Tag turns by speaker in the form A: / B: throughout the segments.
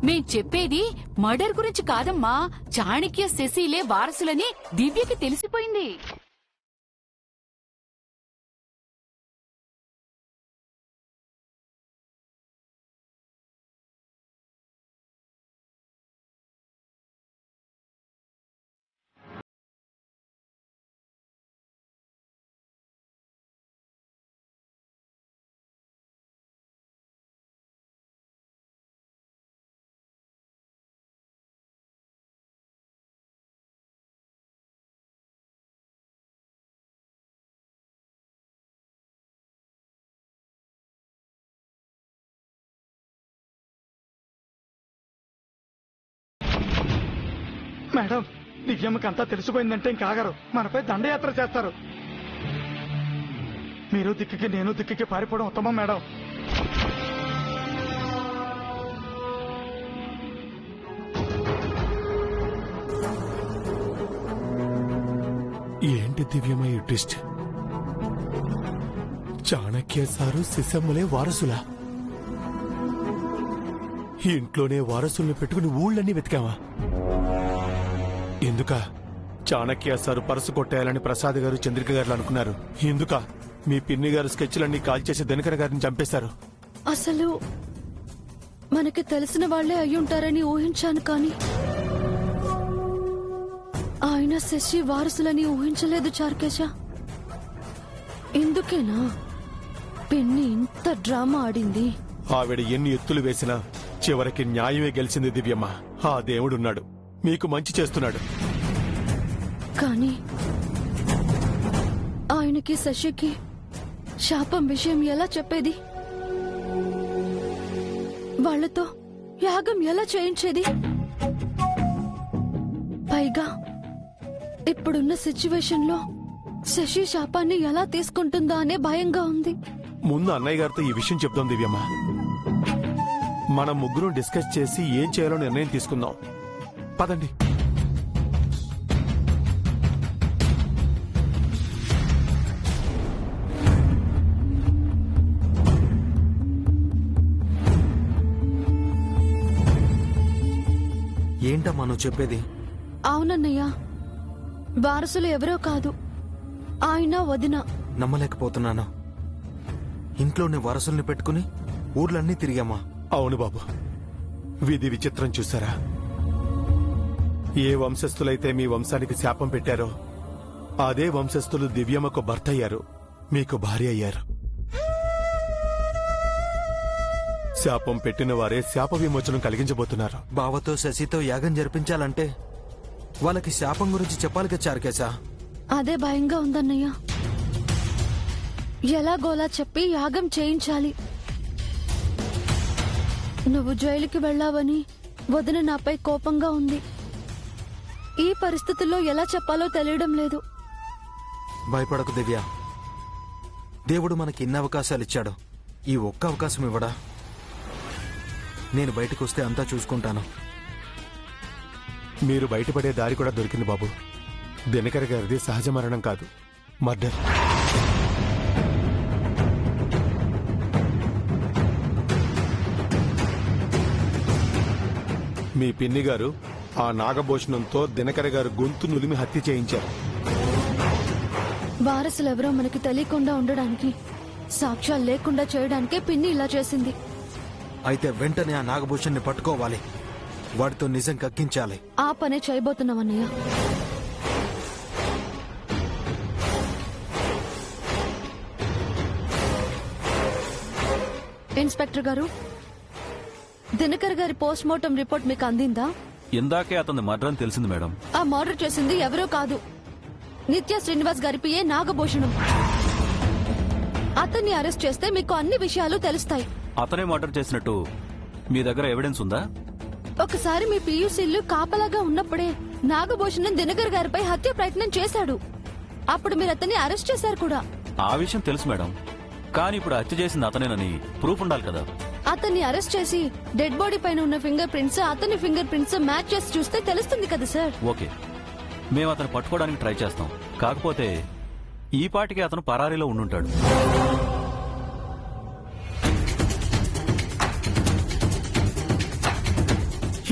A: మేం చెప్పేది మర్డర్ గురించి కాదమ్మా. చాణక్య శశిలే వారసులని దివ్యకి తెలిసిపోయింది.
B: మేడం, దివ్యమ్మకి అంతా తెలిసిపోయిందంటే ఇంకాగరు, మనపై దండయాత్ర చేస్తారు. మీరు దిక్కుకి నేను దిక్కుకి పారిపోవడం ఉత్తమం మేడం.
C: ఏంటి దివ్యమయ్య ట్విస్ట్? చాణక్య సారు శిశమ్మలే వారసులా? ఇంట్లోనే వారసుల్ని పెట్టుకుని ఊళ్ళన్నీ వెతికావా? ఎందుక చాణక్య సారు పరసు కొట్టేయాలని ప్రసాద్ గారు చంద్రిక గారు అనుకున్నారు? ఎందుక మీ పిన్ని గారు స్కెచ్లన్నీ కాల్ చేసి దినకర గారిని చంపేశారు?
D: అసలు మనకి తెలిసిన వాళ్లే అయ్యుంటారని ఊహించాను, కానీ ఆయన శశి వారసులని ఊహించలేదు చార్కేశ. ఎందుకేనా పిన్ని ఇంత డ్రామా ఆడింది?
C: ఆవిడ ఎన్ని ఎత్తులు వేసినా చివరికి న్యాయమే గెలిచింది దివ్యమ్మ. ఆ దేవుడున్నాడు, మీకు మంచి చేస్తున్నాడు.
D: కానీ ఆయనకి శశికి శాపం విషయం ఎలా చెప్పేది? వాళ్లతో యాగం ఎలా చేయించేది? పైగా ఇప్పుడున్న సిచ్యువేషన్ లో శశి శాపాన్ని ఎలా తీసుకుంటుందా అనే భయంగా ఉంది.
C: ముందు అన్నయ్య గారితో ఈ విషయం చెప్తాం దివ్యమ్మ. మనం ముగ్గురం డిస్కస్ చేసి ఏం చేయాలో నిర్ణయం తీసుకుందాం. పదండి.
E: ఏంటమ్మా నువ్వు చెప్పేది?
D: అవునన్నయ్య, వారసులు ఎవరో కాదు, ఆయన వదిన.
E: నమ్మలేకపోతున్నాను. ఇంట్లోనే వారసుల్ని పెట్టుకుని ఊర్లన్నీ తిరిగామా?
C: అవును బాబు, విధి విచిత్రం చూసారా? ఏ వంశస్థులైతే మీ వంశానికి శాపం పెట్టారో అదే వంశస్థులు దివ్యమ్మకు భర్త అయ్యారు, మీకు భార్య అయ్యారు. శాపం పెట్టిన వారే శాప విమోచనం కలిగించబోతున్నారు.
E: బావతో శశితో యాగం జరిపించాలంటే వాళ్ళకి శాపం గురించి చెప్పాలిగా చారుకేశా.
D: అదే భయంగా ఉందన్నయ్య. ఎలాగోలా చెప్పి యాగం చేయించాలి. నువ్వు జైలుకి వెళ్లావని వదిన నాపై కోపంగా ఉంది. ఈ పరిస్థితుల్లో ఎలా చెప్పాలో తెలియడం లేదు.
E: భయపడకు దివ్య, దేవుడు మనకి ఇన్ని అవకాశాలిచ్చాడు, ఈ ఒక్క అవకాశం ఇవ్వడా? నేను బయటకు వస్తే అంతా చూసుకుంటాను.
C: మీరు బయటపడే దారి కూడా దొరికింది బాబు. దినకర గారిది సహజ మరణం కాదు, మర్డర్. మీ పిన్ని గారు ఆ నాగభూషణంతో దినకర గారు గొంతు నులిమి హత్య చేయించారు.
D: వారసులెవరో మనకి తెలియకుండా ఉండడానికి, సాక్ష్యాలు లేకుండా చేయడానికే పిన్ని ఇలా చేసింది.
E: అయితే వెంటనే ఆ నాగభూషణ్ణి పట్టుకోవాలి, వాడితో నిజం కక్కించాలి.
D: ఆ పనే చేయబోతున్నామన్నయ్య. ఇన్స్పెక్టర్ గారు, దినకర్ గారి పోస్ట్ మార్టం రిపోర్ట్ మీకు అందిందా?
F: ఇందాకే అతని మర్డర్ అని తెలిసింది మేడం.
D: ఆ మర్డర్ చేసింది ఎవరో కాదు, నిత్య శ్రీనివాస్ గారి పిఏ నాగభూషణం. అతన్ని అరెస్ట్ చేస్తే మీకు అన్ని విషయాలు తెలుస్తాయి.
F: అతనే మర్డర్ చేసినట్టు మీ దగ్గర ఎవిడెన్స్ ఉందా?
D: ఒకసారి మీ పియూసీలు కాపలాగా ఉన్నప్పుడే నాగభూషణం దినకర్ గారిపై హత్య ప్రయత్నం చేశాడు. అప్పుడు మీరు అతన్ని అరెస్ట్ చేశారు కూడా.
F: ఆ విషయం తెలుసు మేడం, కానీ ఇప్పుడు హత్య చేసింది అతనేనని ప్రూఫ్ ఉండాలి కదా.
D: అతన్ని అరెస్ట్ చేసి డెడ్ బాడీ పైన ఉన్న ఫింగర్ ప్రింట్స్ అతని ఫింగర్ ప్రింట్స్ మ్యాచ్ చేసి చూస్తే తెలుస్తుంది కదా సార్.
F: ఓకే, మేము అతను పట్టుకోవడానికి ట్రై చేస్తాం. కాకపోతే ఈ పాటికి అతను పరారీలో ఉండుంటాడు.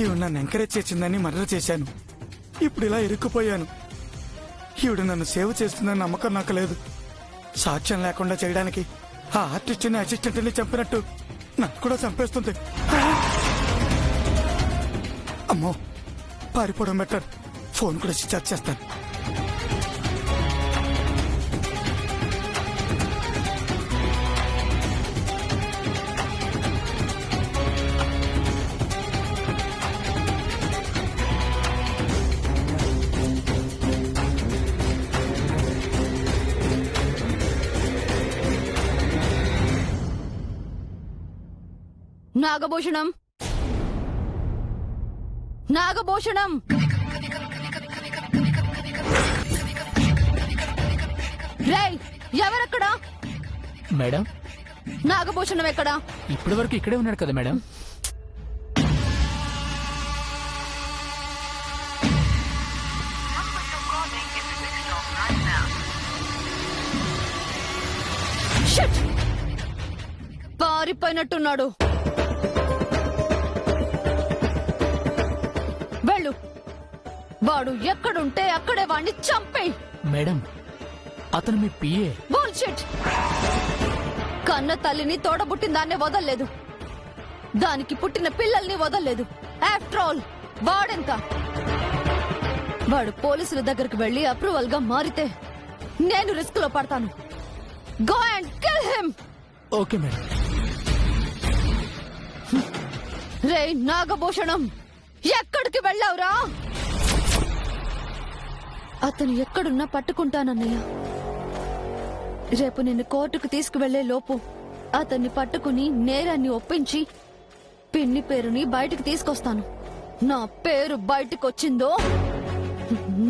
B: ఈవిడ నన్ను ఎంకరేజ్ చేసిందని మర్డర్ చేశాను. ఇప్పుడు ఇలా ఇరుక్కుపోయాను. ఈవిడ నన్ను సేవ్ చేస్తుందని నమ్మకం నాకు లేదు. సాక్ష్యం లేకుండా చేయడానికి ఆ ఆర్టిస్ట్ని అసిస్టెంట్ని చంపినట్టు నాకు కూడా చంపేస్తుంది. అమ్మో, పారిపోవడం బెటర్. ఫోన్ కూడా స్విచ్ ఆఫ్ చేస్తాను.
D: నాగభూషణం, నాగభూషణం, రేయ్, ఎవరక్కడా?
G: మేడం,
D: నాగభూషణం ఎక్కడా?
G: ఇప్పటి వరకు ఇక్కడే ఉన్నాడు కదా మేడం.
D: షిట్! పారిపోయినట్టున్నాడు. వెళ్ళు, వాడు ఎక్కడుంటే అక్కడే వాడిని చంపేయ్.
G: మేడం, అతను మీ పిఏ.
D: బుల్షిట్! కన్న తల్లిని తోడబుట్టిన దాన్నే వదల్లేదు, దానికి పుట్టిన పిల్లల్ని వదల్లేదు. After all వాడెంత? వాడు పోలీసుల దగ్గరికి వెళ్లి అప్రూవల్ గా మారితే నేను రిస్క్ లో పడతాను. Go and kill him.
G: Okay madam.
D: రే నాగభూషణం, ఎక్కడికి వెళ్ళావురా? అతను ఎక్కడున్నా పట్టుకుంటానన్నయ్య. రేపు నిన్ను కోర్టుకు తీసుకువెళ్లే లోపు అతన్ని పట్టుకుని నేరాన్ని ఒప్పించి పిన్ని పేరుని బయటకు తీసుకొస్తాను. నా పేరు బయటకొచ్చిందో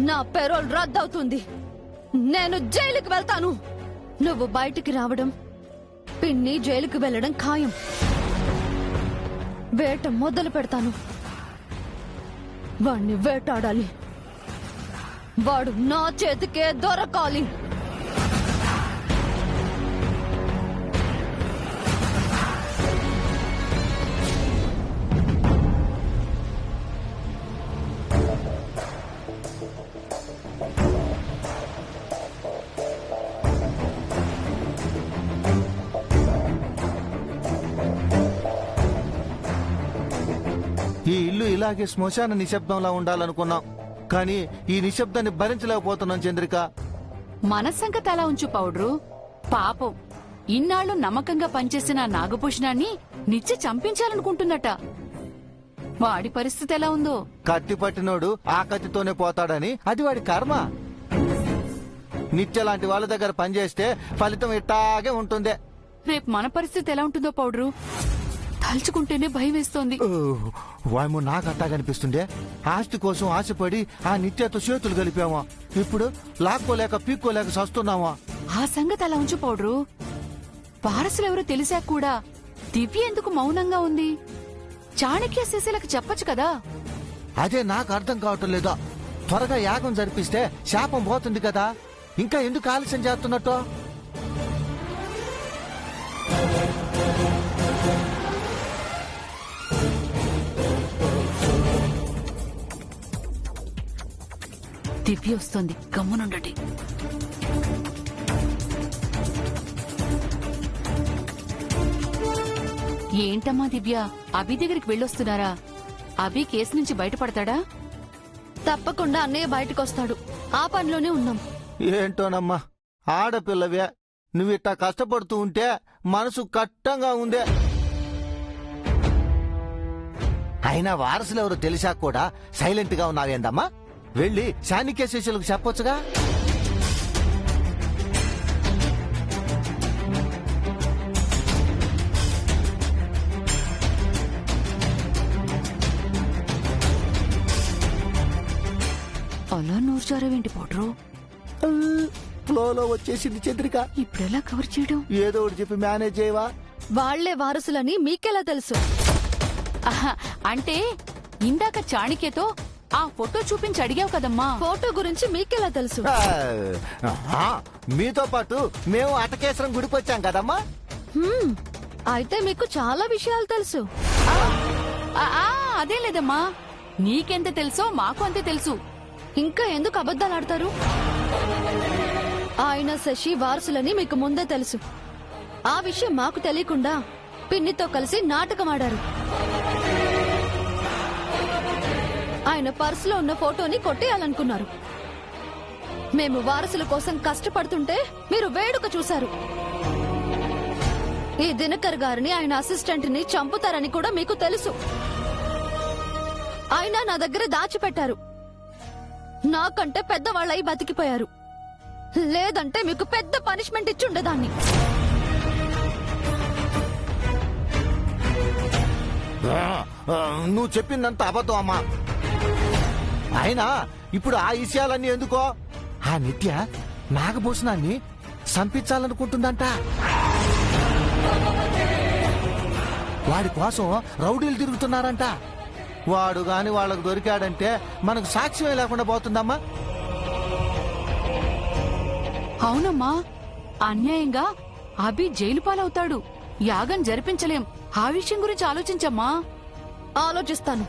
D: నా పెరోల్ రద్దవుతుంది. నేను జైలుకి వెళ్తాను. నువ్వు బయటికి రావడం, పిన్ని జైలుకి వెళ్లడం ఖాయం. వేట మొదలు పెడతాను. వాణ్ణి వేటాడాలి. వాడు నా చేతికే దొరకాలి.
E: ఈ ఇల్లు ఇలాగే శ్మశాన నిశ్శబ్దంలా ఉండాలనుకున్నాం, కానీ ఈ నిశ్శబ్దాన్ని భరించలేకపోతున్నాం చంద్రిక.
A: మన సంగతి అలా ఉంచు పౌడ్రు. పాపం, ఇన్నాళ్లు నమ్మకంగా పనిచేసిన ఆ నాగభూషణాన్ని నిత్య చంపించాలనుకుంటున్నట. వాడి పరిస్థితి ఎలా ఉందో.
E: కత్తి పట్టినోడు ఆ కత్తితోనే పోతాడని అది వాడి కర్మ. నిత్య లాంటి వాళ్ళ దగ్గర పనిచేస్తే ఫలితం ఇట్టాగే ఉంటుంది.
A: రేపు మన పరిస్థితి ఎలా ఉంటుందో పౌడ్రు. తలుచుకుంటేనే భయం వేస్తోంది.
E: వాయము నాకు అట్టా కనిపిస్తుండే. ఆస్తి కోసం ఆశపడి ఆ నిత్యతో చేతులు కలిపామా, ఇప్పుడు లాక్కోలేక పీక్కోలేక సస్తున్నామా.
A: ఆ సంగతి అలా ఉంచు పౌడ్రు. వారసులెవరో తెలిసాక కూడా దివ్య ఎందుకు మౌనంగా ఉంది? చాణక్య శశిలకు చెప్పొచ్చు కదా.
E: అదే నాకు అర్థం కావటం లేదా. త్వరగా యాగం జరిపిస్తే శాపం పోతుంది కదా, ఇంకా ఎందుకు ఆలస్యం చేస్తున్నట్టు?
A: దివ్య వస్తోంది, గమ్మునుండండి. ఏంటమ్మా దివ్య, అభి దగ్గరికి వెళ్ళొస్తున్నారా? అభి కేసు నుంచి బయటపడతాడా?
D: తప్పకుండా అన్నయ్య బయటకొస్తాడు. ఆ పనిలోనే ఉన్నాం.
E: ఏంటోనమ్మా, ఆడపిల్లవే నువ్విట్టా కష్టపడుతూ ఉంటే మనసు కట్టంగా ఉందే. అయినా వారసులెవరో తెలిసా కూడా సైలెంట్ గా ఉన్నావేందమ్మా? వెళ్ళి చాణక్య శిష్యులకు చెప్పొచ్చుగా.
A: అలా నూర్చారేంటి పౌడ్రు?
E: ఫ్లోలో వచ్చేసింది చంద్రిక.
A: ఇప్పుడెలా కవర్ చేయడం?
E: ఏదో ఒకటి చెప్పి మేనేజ్ చేయవా?
D: వాళ్లే వారసులని మీకెలా తెలుసు?
A: ఆహా, అంటే ఇందాక చాణక్యతో ఆ ఫోటో చూపించి అడిగావు కదమ్మా.
D: ఫోటో గురించి మీకెలా తెలుసు?
E: మీతో పాటు మేము అటకేశ్వరం గుడికొచ్చాం కదమ్మా.
D: అయితే మీకు చాలా విషయాలు తెలుసు.
A: ఆ, ఆ, అదే లేదమ్మా. నీకెంత తెలుసో మాకు అంతే తెలుసు.
D: ఇంకా ఎందుకు అబద్ధాలాడతారు? ఆయన శశి వారసులని మీకు ముందే తెలుసు. ఆ విషయం మాకు తెలియకుండా పిన్నితో కలిసి నాటకం ఆడారు. ఆయన పర్సులో ఉన్న ఫోటోని కొట్టేయాలనుకున్నారు. మేము వారసుల కోసం కష్టపడుతుంటే మీరు వేడుక చూశారు. ఈ దినకర్ గారిని, ఆయన అసిస్టెంట్ ని చంపుతారని కూడా మీకు తెలుసు. అయినా నా దగ్గర దాచిపెట్టారు. నాకంటే పెద్దవాళ్ళై బతికిపోయారు. లేదంటే మీకు పెద్ద పనిష్మెంట్ ఇచ్చుండేదాన్ని.
H: నువ్వు చెప్పిందంత అబద్ధం అమ్మా. అయినా ఇప్పుడు ఆ విషయాలన్నీ ఎందుకో? ఆ నిత్య నాగభూషణాన్ని సంపించాలనుకుంటుందంట. వాడి కోసం రౌడీలు తిరుగుతున్నారంట. వాడు గాని వాళ్ళకు దొరికాడంటే మనకు సాక్ష్యమే లేకుండా పోతుందమ్మా.
A: అవునమ్మా, అన్యాయంగా అభి జైలు పాలవుతాడు. యాగం జరిపించలేం. ఆ విషయం గురించి ఆలోచించమ్మా.
D: ఆలోచిస్తాను.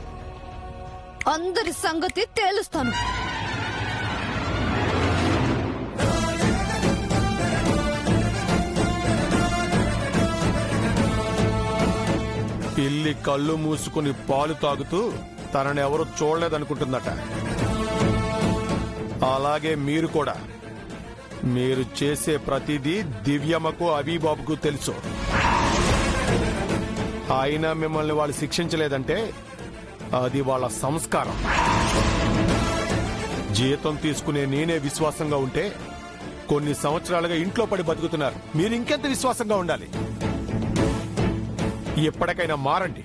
D: అందరి సంగతి తేలుస్తాను.
C: పిల్లి కళ్ళు మూసుకుని పాలు తాగుతూ తనని ఎవరు చూడలేదనుకుంటుందట. అలాగే మీరు కూడా. మీరు చేసే ప్రతిదీ దివ్యమ్మకు అబీబాబుకు తెలుసు. అయినా మిమ్మల్ని వాళ్ళు శిక్షించలేదంటే అది వాళ్ళ సంస్కారం. జీతం తీసుకునే నేనే విశ్వాసంగా ఉంటే కొన్ని సంవత్సరాలుగా ఇంట్లో పడి బతుకుతున్నారు. మీరు ఇంకెంత విశ్వాసంగా ఉండాలి? ఎప్పటికైనా మారండి.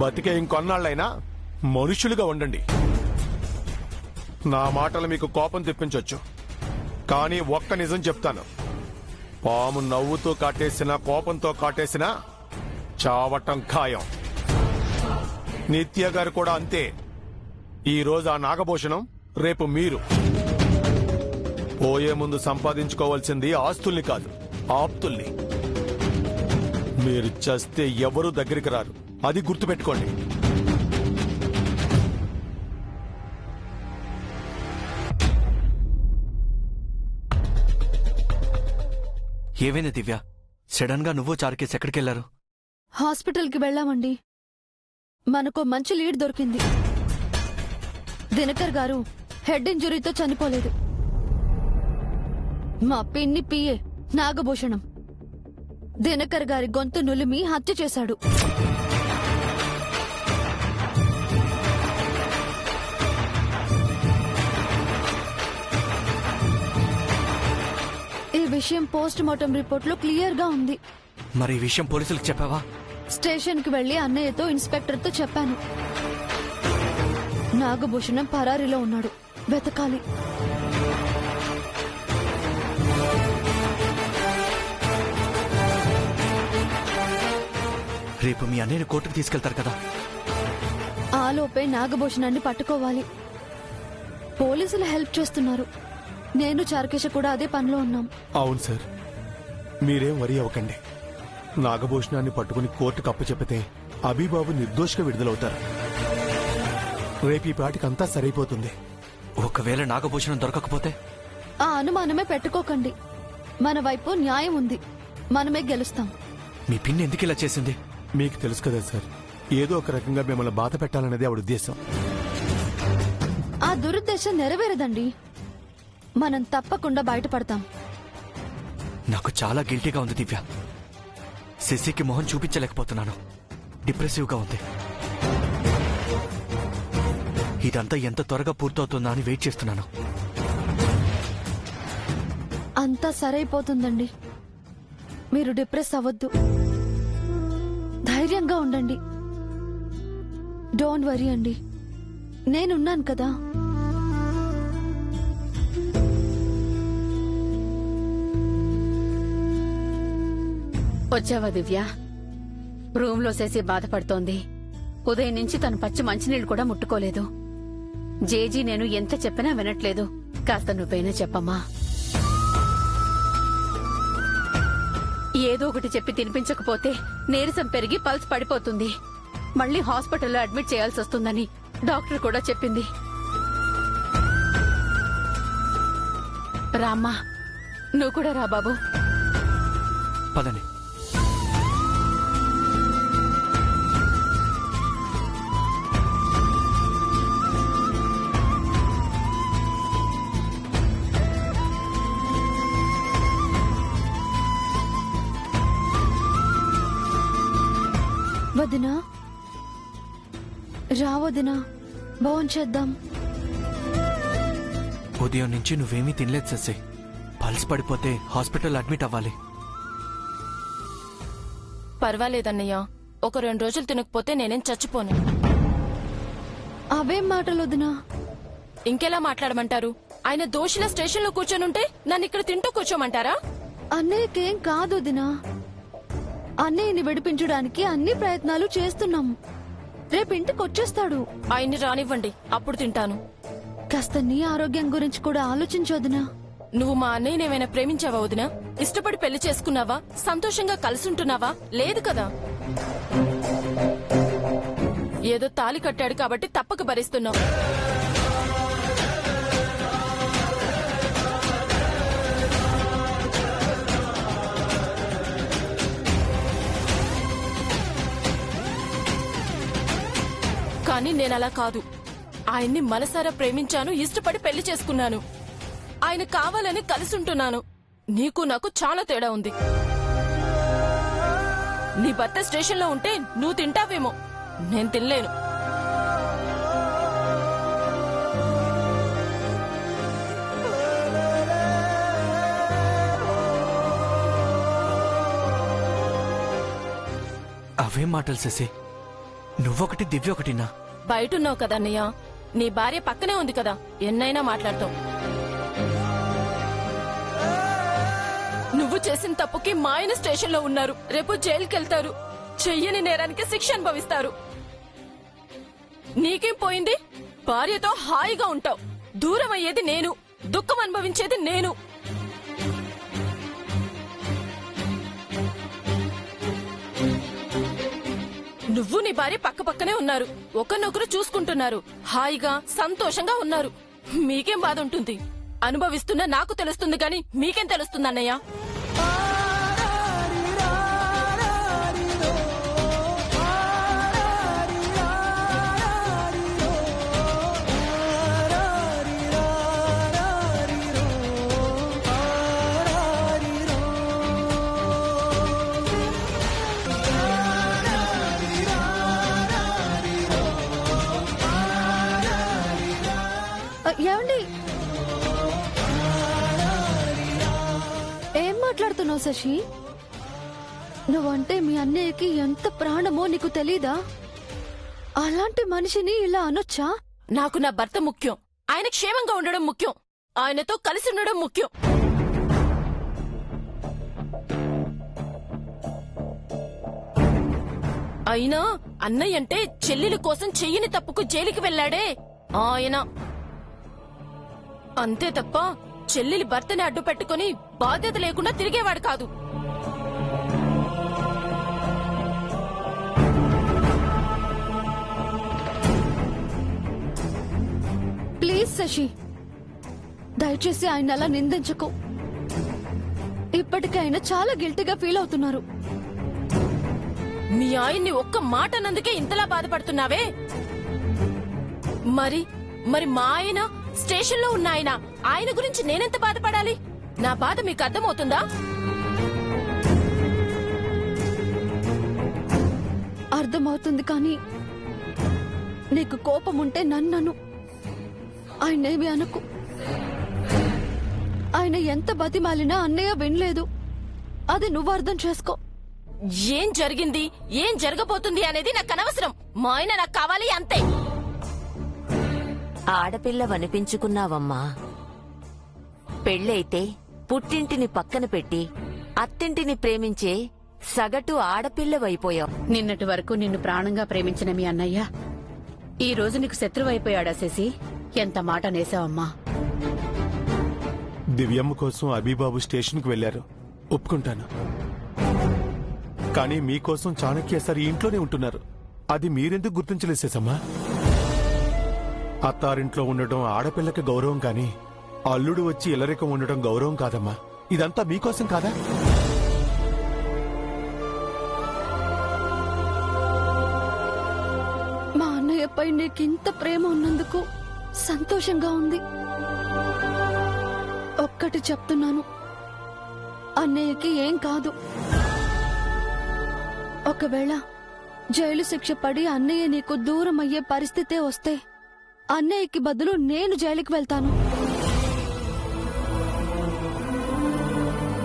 C: బతికే ఇంకొన్నాళ్ళైనా మనుషులుగా ఉండండి. నా మాటలు మీకు కోపం తెప్పించొచ్చు, కానీ ఒక్క నిజం చెప్తాను. పాము నవ్వుతూ కాటేసినా కోపంతో కాటేసినా చావటం ఖాయం. నిత్య గారు కూడా అంతే. ఈ రోజు ఆ నాగభూషణం, రేపు మీరు. పోయే ముందు సంపాదించుకోవాల్సింది ఆస్తుల్ని కాదు, ఆప్తుల్ని. మీరు చస్తే ఎవరూ దగ్గరికి రారు, అది గుర్తుపెట్టుకోండి.
I: ఏవైనా దివ్య, సడన్ గా నువ్వు చారుకేసి ఎక్కడికెళ్లారు?
D: హాస్పిటల్ కి వెళ్ళామండి. మనకు మంచి లీడ్ దొరికింది. దినకర్ గారు హెడ్ ఇంజురీతో చనిపోలేదు. మా పిన్ని పిఏ నాగభూషణం దినకర్ గారి గొంతు నులిమి హత్య చేశాడు. ఈ విషయం పోస్ట్ మార్టం రిపోర్ట్ లో క్లియర్ గా ఉంది.
I: మరి ఈ విషయం పోలీసులకు చెప్పావా?
D: స్టేషన్ కి వెళ్లి అన్నయ్యతో, ఇన్స్పెక్టర్ తో చెప్పాను. నాగభూషణం పరారీలో ఉన్నాడు, వెతకాలి.
I: రేపు మీ అన్నయ్యని కోర్టుకు తీసుకెళ్తారు కదా?
D: ఆలోపే నాగభూషణాన్ని పట్టుకోవాలి. పోలీసులు హెల్ప్ చేస్తున్నారు. నేను చారుకేశ కూడా అదే పనిలో ఉన్నాం.
C: అవును సార్, మీరేం వరి అవ్వకండి. నాగభూషణాన్ని పట్టుకుని కోర్టుకు అప్పచెప్పితే అబీబాబు నిర్దోషిగా విడుదలవుతారు. రేపు ఈ పాటికంతా సరైపోతుంది.
I: ఒకవేళ నాగభూషణం దొరకకపోతే?
D: ఆ అనుమానమే పెట్టుకోకండి. మన వైపు న్యాయం ఉంది. మనమే గెలుస్తాం.
I: మీ పిన్ని ఎందుకు ఇలా చేసింది?
C: మీకు తెలుసు కదా సార్, ఏదో ఒక రకంగా మిమ్మల్ని బాధ పెట్టాలనేది ఆవిడ ఉద్దేశం.
D: ఆ దురుద్దేశం నెరవేరదండి. మనం తప్పకుండా బయటపడతాం.
I: నాకు చాలా గిల్టీగా ఉంది దివ్య. శశికి మొహం చూపించలేకపోతున్నాను. డిప్రెసివ్ గా ఉంది. ఇదంతా ఎంత త్వరగా పూర్తవుతుందా అని వెయిట్ చేస్తున్నాను.
D: అంతా సరైపోతుందండి. మీరు డిప్రెస్ అవ్వద్దు. ధైర్యంగా ఉండండి. డోంట్ వరీ అండి. నేనున్నాను కదా.
A: వచ్చావా దివ్య? రూమ్ లో చేసి బాధపడుతోంది. ఉదయం నుంచి తను పచ్చి మంచినీళ్లు కూడా ముట్టుకోలేదు. జేజీ నేను ఎంత చెప్పినా వినట్లేదు. కాస్త నువ్వైనా చెప్పమ్మా. ఏదో ఒకటి చెప్పి తినిపించకపోతే నీరసం పెరిగి పల్స్ పడిపోతుంది. మళ్ళీ హాస్పిటల్లో అడ్మిట్ చేయాల్సి వస్తుందని డాక్టర్ కూడా చెప్పింది. రామ్మా, నువ్వు కూడా రా బాబు.
I: పదండి.
D: వదినా, రా వదినా, భోంచేద్దాం.
I: ఉదయం నుంచి నువ్వేమీ తినలేదు శశి. పల్స్ పడిపోతే హాస్పిటల్ అడ్మిట్ అవ్వాలి.
J: పర్వాలేదన్నయ్య, ఒక 2 రోజులు తినకపోతే నేనేం చచ్చిపోను.
D: అవేం మాటలు వదినా?
J: ఇంకెలా మాట్లాడమంటారు? ఆయన దోషిల స్టేషన్లో కూర్చొనుంటే నన్ను ఇక్కడ తింటూ కూర్చోమంటారా?
D: అన్నయ్యకేం కాదు వదినా. అన్నయ్యని విడిపించడానికి అన్ని ప్రయత్నాలు చేస్తున్నాం. రేపు ఇంటికి వచ్చేస్తాడు.
J: ఆయన్ని రానివ్వండి, అప్పుడు తింటాను.
D: కాస్త నీ ఆరోగ్యం గురించి కూడా ఆలోచించొదినా.
J: నువ్వు మా అన్నయ్యని ఏమైనా ప్రేమించావా వదినా? ఇష్టపడి పెళ్లి చేసుకున్నావా? సంతోషంగా కలిసుంటున్నావా? లేదు కదా. ఏదో తాళి కట్టాడు కాబట్టి తప్పక భరిస్తున్నావు. కానీ నేనలా కాదు. ఆయన్ని మనసారా ప్రేమించాను, ఇష్టపడి పెళ్లి చేసుకున్నాను. ఆయన కావాలని కలిసుంటున్నాను. నీకు నాకు చాలా తేడా ఉంది. నీ భర్త స్టేషన్లో ఉంటే నువ్వు తింటావేమో, నేను తినలేను.
I: అవేం మాటలు శశి? నువ్వొకటి, దివ్య ఒకటినా?
J: బయటున్నావు కదా అన్నయ్య, నీ భార్య పక్కనే ఉంది కదా, ఎన్నైనా మాట్లాడతావు. నువ్వు చేసిన తప్పుకి మా ఆయన స్టేషన్లో ఉన్నారు. రేపు జైలుకెళ్తారు. చెయ్యని నేరానికి శిక్ష అనుభవిస్తారు. నీకేం పోయింది? భార్యతో హాయిగా ఉంటావు. దూరం అయ్యేది నేను, దుఃఖం అనుభవించేది నేను. నువ్వు నీ భార్య పక్క పక్కనే ఉన్నారు. ఒకరినొకరు చూసుకుంటున్నారు. హాయిగా సంతోషంగా ఉన్నారు. మీకేం బాధ ఉంటుంది? అనుభవిస్తున్నా నాకు తెలుస్తుంది గాని మీకేం తెలుస్తుంది అన్నయ్య?
D: ఏమండి, ఏం మాట్లాడుతున్నావు శశి? నువ్వంటే మీ అన్నయ్యకి ఎంత ప్రాణమో నీకు తెలీదా? అలాంటి మనిషిని ఇలా అనొచ్చా?
J: నాకు నా భర్త ముఖ్యం. ఆయన క్షేమంగా ఉండడం ముఖ్యం. ఆయనతో కలిసి ఉండడం ముఖ్యం. అయినా అన్నయ్య అంటే చెల్లెల కోసం చెయ్యని తప్పుకు జైలుకి వెళ్లాడే ఆయన. అంతే తప్ప చెల్లెలి భర్తని అడ్డు పెట్టుకుని బాధ్యత లేకుండా తిరిగేవాడు కాదు.
D: ప్లీజ్ శశి, దయచేసి ఆయన అలా నిందించకు. ఇప్పటికైనా చాలా గిల్టీగా ఫీల్ అవుతున్నారు.
J: మీ ఆయన్ని ఒక్క మాట అన్నందుకే ఇంతలా బాధపడుతున్నావే? మరి మా ఆయన స్టేషన్లో ఉన్న ఆయన గురించి నేనెంత బాధపడాలి? నా బాధ మీకు అర్థమవుతుందా?
D: అర్థమవుతుంది, కానీ నీకు కోపం ఉంటే నన్నను, ఆయనేమి అనకు. ఆయన ఎంత బతిమాలినా అన్నయ్య వినలేదు. అది నువ్వు అర్థం చేసుకో.
J: ఏం జరిగింది, ఏం జరగబోతుంది అనేది నాకు అనవసరం. మా ఆయన నాకు కావాలి, అంతే.
K: ఆడపిల్లవనిపించుకున్నావమ్మా. పెళ్ళైతే పుట్టింటిని పక్కన పెట్టి అత్తింటిని ప్రేమించే సగటు ఆడపిల్లవైపోయావు.
A: నిన్నటి వరకు నిన్ను ప్రాణంగా ప్రేమించిన మీ అన్నయ్య ఈ రోజు నీకు శత్రువైపోయాడా శశి? ఎంత మాట నేసావమ్మా.
C: దివ్యమ్మ కోసం అబీబాబు స్టేషన్కు వెళ్లారు, ఒప్పుకుంటాను. కానీ మీకోసం చాణక్య సార్ ఇంట్లోనే ఉంటున్నారు. అది మీరెందుకు గుర్తించలేదు సీతమ్మ? అత్తారింట్లో ఉండటం ఆడపిల్లకి గౌరవం కాని అల్లుడు వచ్చి ఇల్లరికం ఉండటం గౌరవం కాదమ్మా. ఇదంతా మీకోసం కాదా?
D: మా అన్నయ్యపై నీకింత ప్రేమ ఉన్నందుకు సంతోషంగా ఉంది. ఒక్కటి చెప్తున్నాను, అన్నయ్యకి ఏం కాదు. ఒకవేళ జైలు శిక్ష పడి అన్నయ్య నీకు దూరం అయ్యే పరిస్థితే వస్తే అన్నయ్యకి బదులు నేను జైలుకి వెళ్తాను.